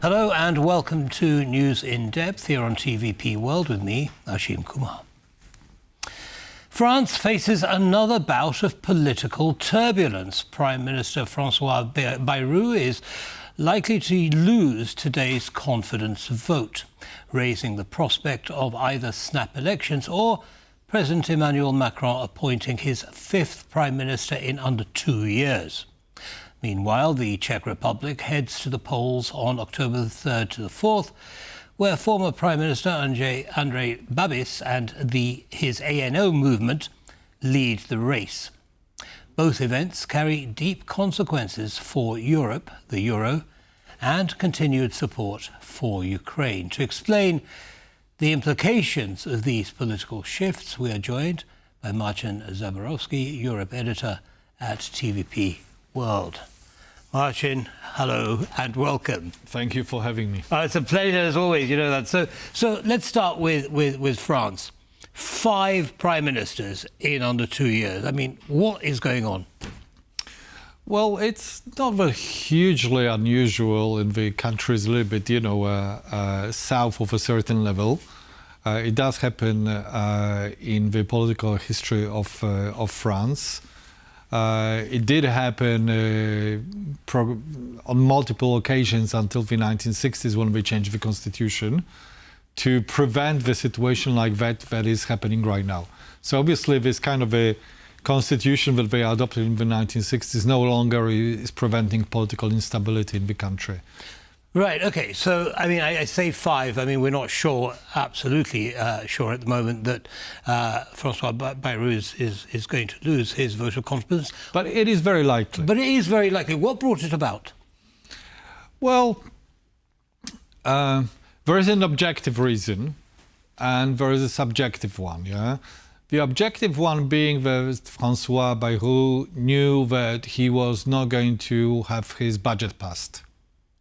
Hello and welcome to News in Depth here on TVP World with me, Ashim Kumar. France faces another bout of political turbulence. Prime Minister François Bayrou is likely to lose today's confidence vote, raising the prospect of either snap elections or President Emmanuel Macron appointing his fifth Prime Minister in under 2 years. Meanwhile, the Czech Republic heads to the polls on October the 3rd to the 4th, where former Prime Minister Andrej Babiš and his ANO movement lead the race. Both events carry deep consequences for Europe, the euro, and continued support for Ukraine. To explain the implications of these political shifts, we are joined by Marcin Zaborowski, Europe editor at TVP World. Marcin, hello and welcome. Thank you for having me. It's a pleasure as always, you know that. So let's start with France. 5 prime ministers in under 2 years. I mean, what is going on? Well, it's not very hugely unusual in the countries a little bit, south of a certain level. It does happen in the political history of France. It did happen on multiple occasions until the 1960s when we changed the constitution to prevent the situation like that is happening right now. So obviously this kind of a constitution that they adopted in the 1960s no longer is preventing political instability in the country. Right, okay. So, I mean, I say 5. I mean, we're not sure, absolutely sure at the moment that François Bayrou is going to lose his vote of confidence. But it is very likely. But it is very likely. What brought it about? Well, there is an objective reason and there is a subjective one, yeah? The objective one being that François Bayrou knew that he was not going to have his budget passed.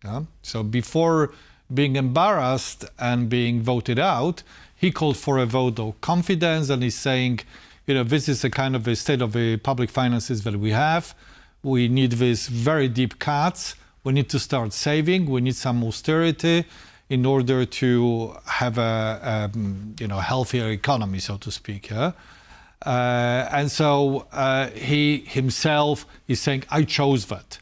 Yeah? So before being embarrassed and being voted out, he called for a vote of confidence and he's saying, this is a kind of a state of the public finances that we have. We need these very deep cuts. We need to start saving. We need some austerity in order to have a healthier economy, so to speak. Yeah? And so he himself is saying, I chose that.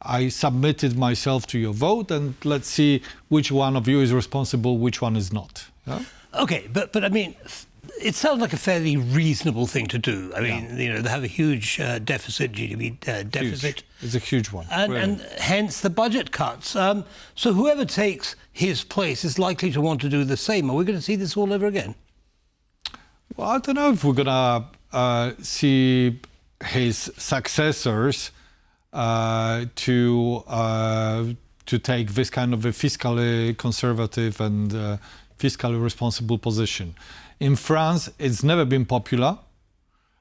I submitted myself to your vote, and let's see which one of you is responsible, which one is not. Yeah? Okay, but I mean, it sounds like a fairly reasonable thing to do. I mean, they have a huge deficit, GDP deficit. Huge. It's a huge one. And hence the budget cuts. So whoever takes his place is likely to want to do the same. Are we going to see this all over again? Well, I don't know if we're going to see his successors to take this kind of a fiscally conservative and fiscally responsible position. In France, it's never been popular.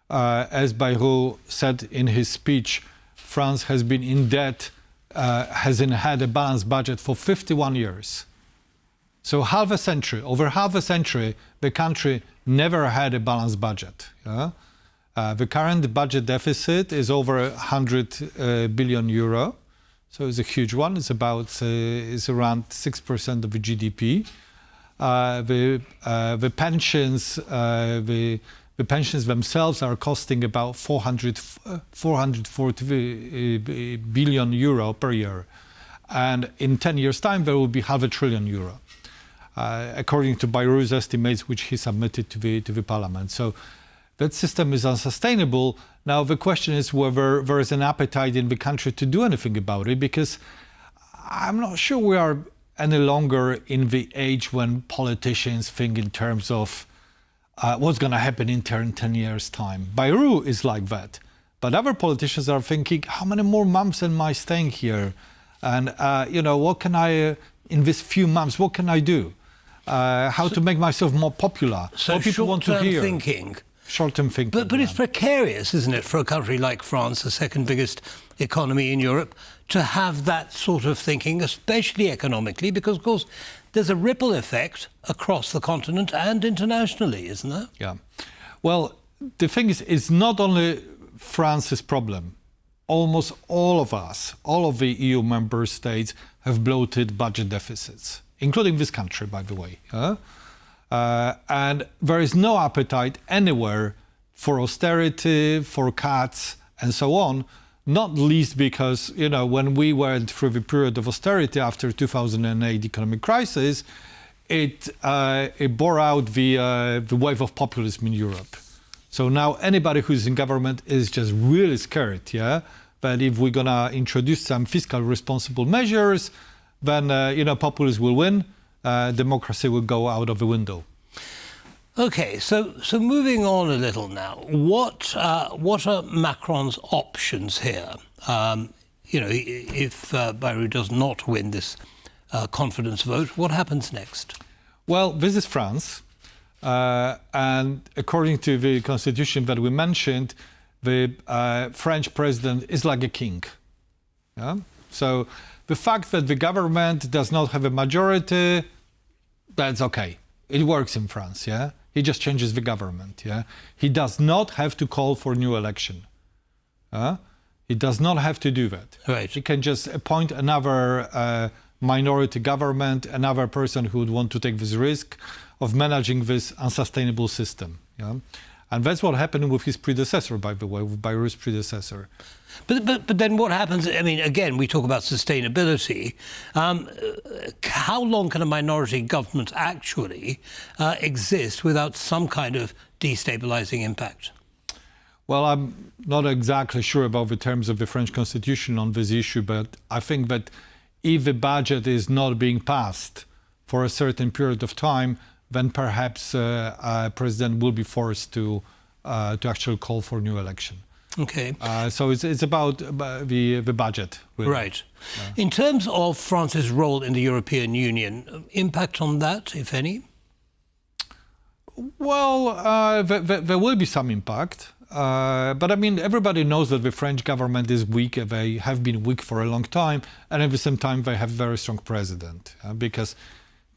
As Bayrou said in his speech, France has been in debt, hasn't had a balanced budget for 51 years. So over half a century, the country never had a balanced budget. Yeah? The current budget deficit is over 100 billion euro, so it's a huge one. It's around 6% of the GDP. The pensions themselves are costing about 440 billion euro per year, and in 10 years' time there will be €500 billion, according to Bayrou's estimates, which he submitted to the parliament. So that system is unsustainable. Now the question is whether there is an appetite in the country to do anything about it, because I'm not sure we are any longer in the age when politicians think in terms of what's going to happen in 10 years' time. Bayrou is like that. But other politicians are thinking, how many more months am I staying here? And, what can I, in these few months, what can I do? How to make myself more popular? So what people want to hear. Short-term thinking. But it's precarious, isn't it, for a country like France, the second biggest economy in Europe, to have that sort of thinking, especially economically, because, of course, there's a ripple effect across the continent and internationally, isn't there? Yeah. Well, the thing is, it's not only France's problem. almost all of us, all of the EU member states, have bloated budget deficits, including this country, by the way. And there is no appetite anywhere for austerity, for cuts, and so on, not least because, when we went through the period of austerity after 2008 economic crisis, it bore out the wave of populism in Europe. So now anybody who's in government is just really scared, that if we're gonna introduce some fiscal responsible measures, then populism will win, democracy will go out of the window. Okay, so moving on a little now, what are Macron's options here? If Bayrou does not win this confidence vote, what happens next? Well, this is France, and according to the constitution that we mentioned, the French president is like a king. So the fact that the government does not have a majority, that's okay. It works in France, He just changes the government, He does not have to call for a new election. He does not have to do that. Right. He can just appoint another minority government, another person who would want to take this risk of managing this unsustainable system. And that's what happened with his predecessor, by the way, with Bayrou's predecessor. But then what happens? I mean, again, we talk about sustainability. How long can a minority government actually exist without some kind of destabilizing impact? Well, I'm not exactly sure about the terms of the French constitution on this issue, but I think that if the budget is not being passed for a certain period of time, then perhaps a president will be forced to actually call for a new election. Okay. So it's about the budget. Really. Right. In terms of France's role in the European Union, impact on that, if any? Well, there will be some impact. But I mean, everybody knows that the French government is weak. They have been weak for a long time. And at the same time, they have a very strong president because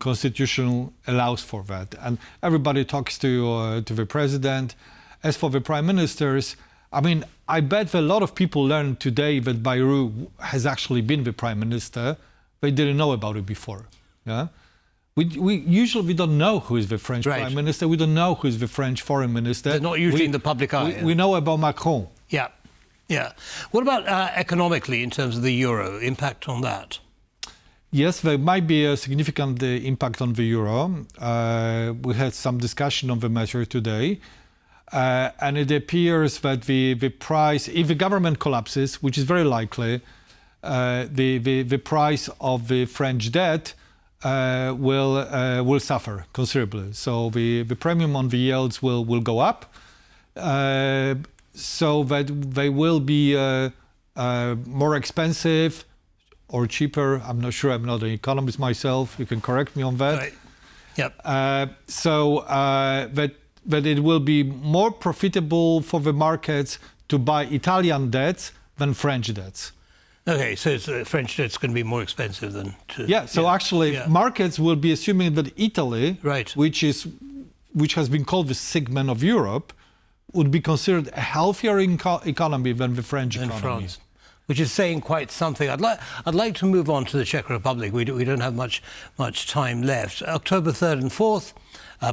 Constitution allows for that. And everybody talks to the president. As for the prime ministers, I mean, I bet that a lot of people learned today that Bayrou has actually been the prime minister. They didn't know about it before. We usually don't know who is the French prime minister. We don't know who is the French foreign minister. They're not usually in the public eye. We know about Macron. Yeah. What about economically in terms of the euro? Impact on that? Yes, there might be a significant impact on the euro. We had some discussion on the matter today. And it appears that the price, if the government collapses, which is very likely, the price of the French debt will suffer considerably. So the premium on the yields will go up, so that they will be more expensive or cheaper. I'm not sure. I'm not an economist myself. You can correct me on that. Right. Yep. So that it will be more profitable for the markets to buy Italian debts than French debts. Okay, so French debt's going to be more expensive than... Actually, markets will be assuming that Italy, which has been called the sick man of Europe, would be considered a healthier economy than the French economy. France, which is saying quite something. I'd like to move on to the Czech Republic. We don't have much time left. October 3rd and 4th,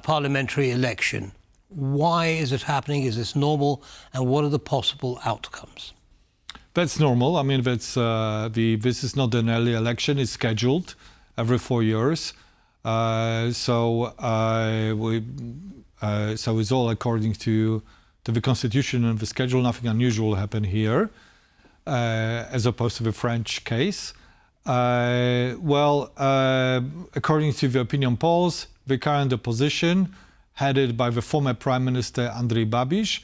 parliamentary election. Why is it happening? Is this normal? And what are the possible outcomes? That's normal. I mean, this is not an early election. It's scheduled every 4 years. So it's all according to the constitution and the schedule. Nothing unusual happened here, as opposed to the French case. According to the opinion polls, the current opposition, headed by the former Prime Minister Andrej Babiš,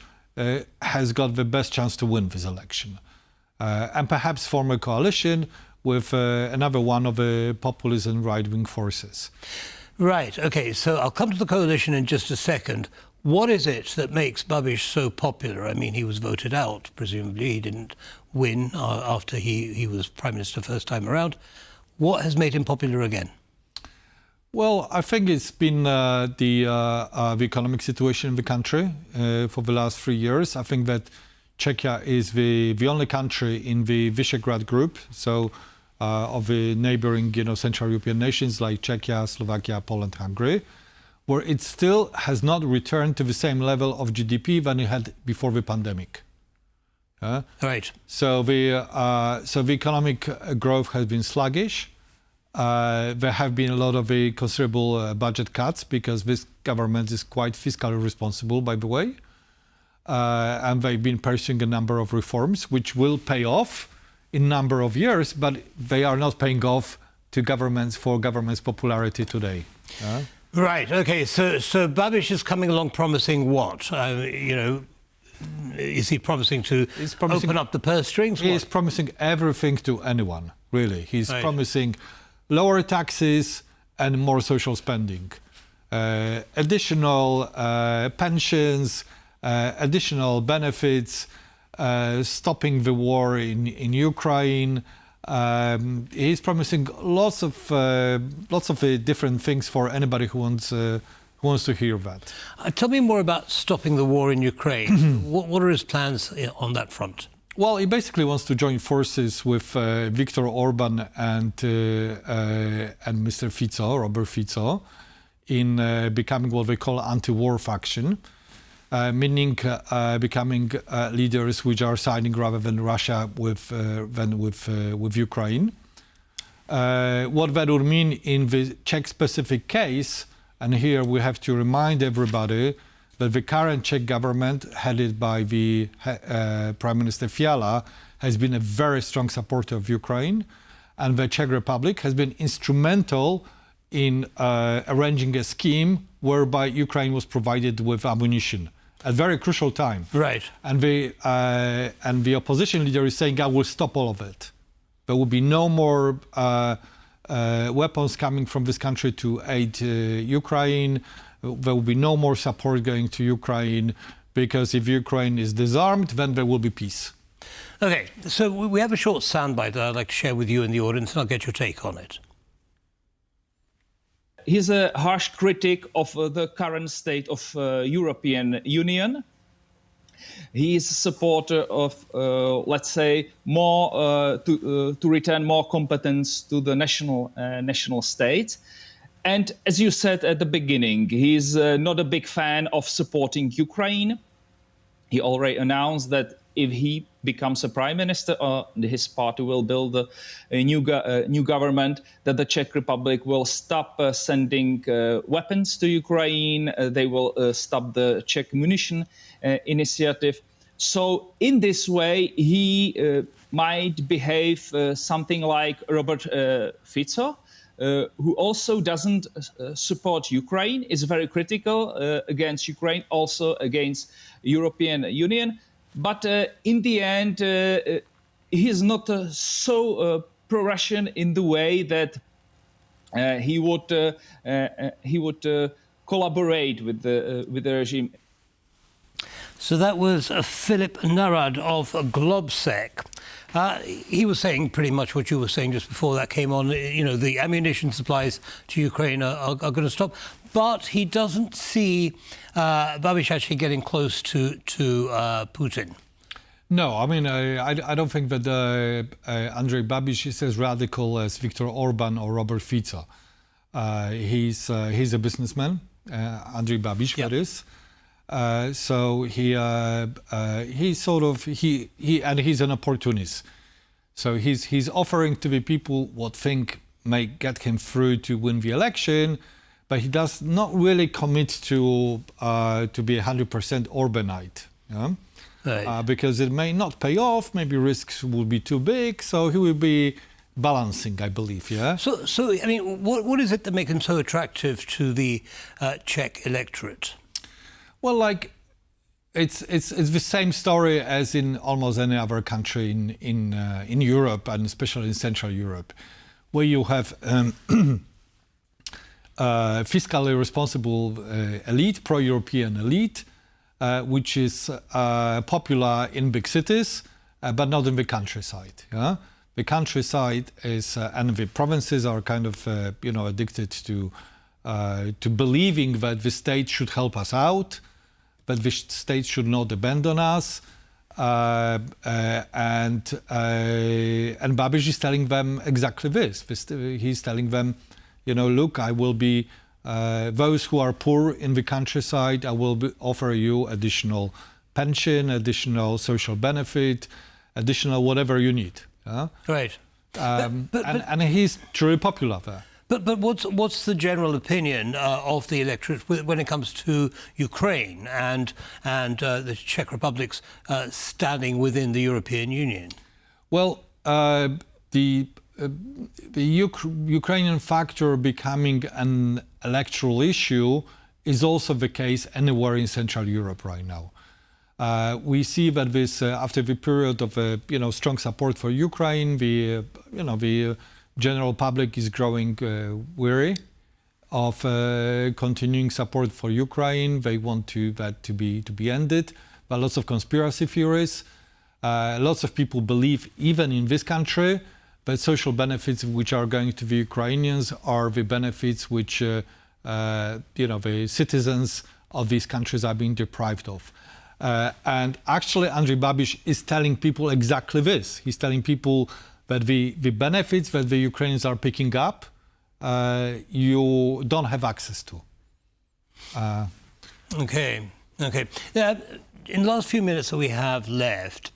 has got the best chance to win this election. And perhaps form a coalition with another one of the populist and right-wing forces. Right, okay, so I'll come to the coalition in just a second. What is it that makes Babiš so popular? I mean, he was voted out, presumably. He didn't win after he was Prime Minister first time around. What has made him popular again? Well, I think it's been the economic situation in the country for the last 3 years. I think that Czechia is the only country in the Visegrad group, so of the neighboring, Central European nations like Czechia, Slovakia, Poland, Hungary, where it still has not returned to the same level of GDP than it had before the pandemic. Right. So the economic growth has been sluggish. There have been a lot of considerable budget cuts because this government is quite fiscally responsible, by the way. And they've been pursuing a number of reforms which will pay off in a number of years, but they are not paying off to government's popularity today. Right. Okay. So Babiš is coming along promising what? Is he promising to open up the purse strings? He is promising everything to anyone, really. He's promising lower taxes and more social spending, additional pensions, additional benefits, stopping the war in Ukraine. He's promising lots of different things for anybody who wants to hear that. Tell me more about stopping the war in Ukraine. What are his plans on that front? Well, he basically wants to join forces with Viktor Orban and Mr. Fico, Robert Fico, in becoming what they call anti-war faction, meaning becoming leaders which are siding rather than Russia with Ukraine. What that would mean in the Czech-specific case. And here we have to remind everybody that the current Czech government, headed by the Prime Minister Fiala, has been a very strong supporter of Ukraine. And the Czech Republic has been instrumental in arranging a scheme whereby Ukraine was provided with ammunition at a very crucial time. Right. And the opposition leader is saying, I will stop all of it. There will be no more weapons coming from this country to aid Ukraine. There will be no more support going to Ukraine, because if Ukraine is disarmed, then there will be peace. Okay, so we have a short soundbite that I'd like to share with you and the audience, and I'll get your take on it. He's a harsh critic of the current state of European Union. He is a supporter of, let's say, more to return more competence to the national state. And as you said at the beginning, he's not a big fan of supporting Ukraine. He already announced that if he becomes a prime minister, his party will build a new government, that the Czech Republic will stop sending weapons to Ukraine. They will stop the Czech munition initiative. So in this way, he might behave something like Robert Fico, who also doesn't support Ukraine, is very critical against Ukraine, also against European Union. But in the end, he is not so pro-Russian in the way that he would collaborate with the regime. So that was Filip Narad of Globsec. He was saying pretty much what you were saying just before that came on. The ammunition supplies to Ukraine are going to stop. But he doesn't see Babiš actually getting close to Putin. No, I mean, I don't think that Andrej Babiš is as radical as Viktor Orban or Robert Fico. He's a businessman, Andrej Babiš, that is. So he's an opportunist. So he's offering to the people what think may get him through to win the election, but he does not really commit to be 100% Orbanite, right. Because it may not pay off. Maybe risks will be too big. So he will be balancing, I believe. Yeah. So I mean, what is it that makes him so attractive to the Czech electorate? Well, it's the same story as in almost any other country in Europe, and especially in Central Europe, where you have fiscally responsible elite, pro-European elite, which is popular in big cities, but not in the countryside. Yeah? The countryside is, and the provinces are kind of, addicted to believing that the state should help us out, but the state should not abandon us. Babiš is telling them exactly this. He's telling them, look, I will be those who are poor in the countryside. I will offer you additional pension, additional social benefit, additional whatever you need. Right. And he's truly popular there. But what's the general opinion of the electorate when it comes to Ukraine and the Czech Republic's standing within the European Union? Well, the Ukrainian factor becoming an electoral issue is also the case anywhere in Central Europe right now. We see that this after the period of strong support for Ukraine, the general public is growing weary of continuing support for Ukraine. They want that to be ended. But lots of conspiracy theories. Lots of people believe, even in this country, that social benefits which are going to the Ukrainians are the benefits which the citizens of these countries are being deprived of. And actually, Andrej Babiš is telling people exactly this. He's telling people that the benefits that the Ukrainians are picking up, you don't have access to. Okay. Now, in the last few minutes that we have left,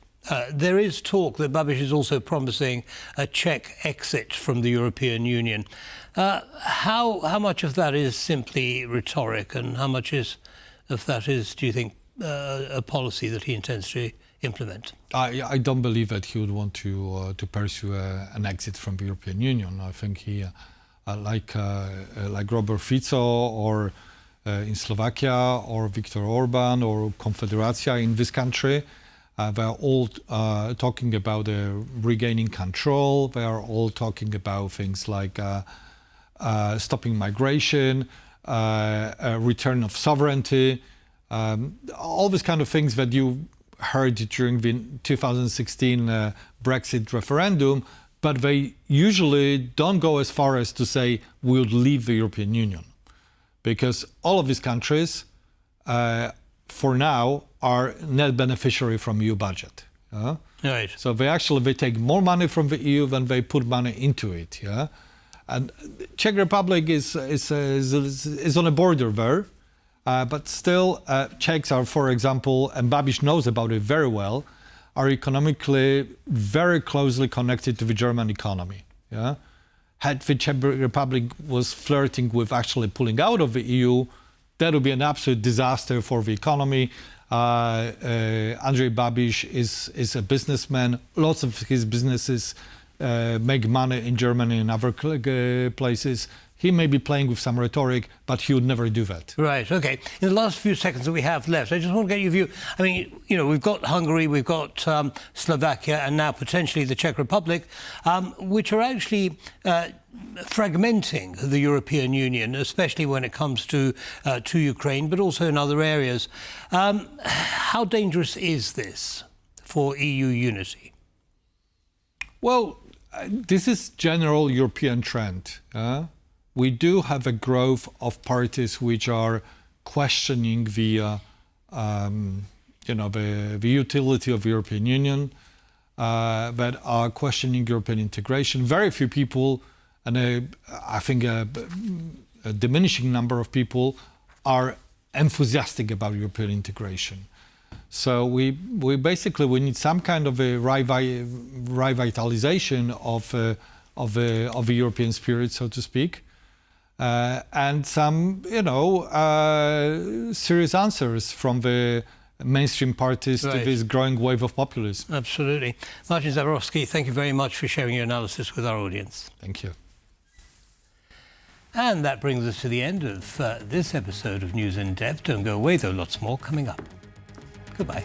there is talk that Babiš is also promising a Czech exit from the European Union. How much of that is simply rhetoric, and how much of that is, do you think, a policy that he intends to implement? I don't believe that he would want to pursue an exit from the European Union. I think he, like Robert Fico or in Slovakia or Viktor Orban or Confederacja in this country, they are all talking about regaining control. They are all talking about things like stopping migration, return of sovereignty, all these kind of things that you heard during the 2016 Brexit referendum, but they usually don't go as far as to say we would leave the European Union, because all of these countries, for now, are net beneficiary from EU budget. Right. So they take more money from the EU than they put money into it. Yeah, and Czech Republic is on a border there. But still, Czechs are, for example, and Babiš knows about it very well, are economically very closely connected to the German economy. Yeah? Had the Czech Republic was flirting with actually pulling out of the EU, that would be an absolute disaster for the economy. Andrej Babiš is a businessman. Lots of his businesses make money in Germany and other places. He may be playing with some rhetoric, but he would never do that. Right, okay. In the last few seconds that we have left, I just want to get your view. I mean, we've got Hungary, we've got Slovakia, and now potentially the Czech Republic, which are actually fragmenting the European Union, especially when it comes to Ukraine, but also in other areas. How dangerous is this for EU unity? Well, this is general European trend. We do have a growth of parties which are questioning the utility of the European Union, that are questioning European integration. Very few people, and I think a diminishing number of people, are enthusiastic about European integration. So we basically need some kind of a revitalization of the European spirit, so to speak. And some, serious answers from the mainstream parties to this growing wave of populism. Absolutely. Marcin Zaborowski, thank you very much for sharing your analysis with our audience. Thank you. And that brings us to the end of this episode of News in Depth. Don't go away, though, lots more coming up. Goodbye.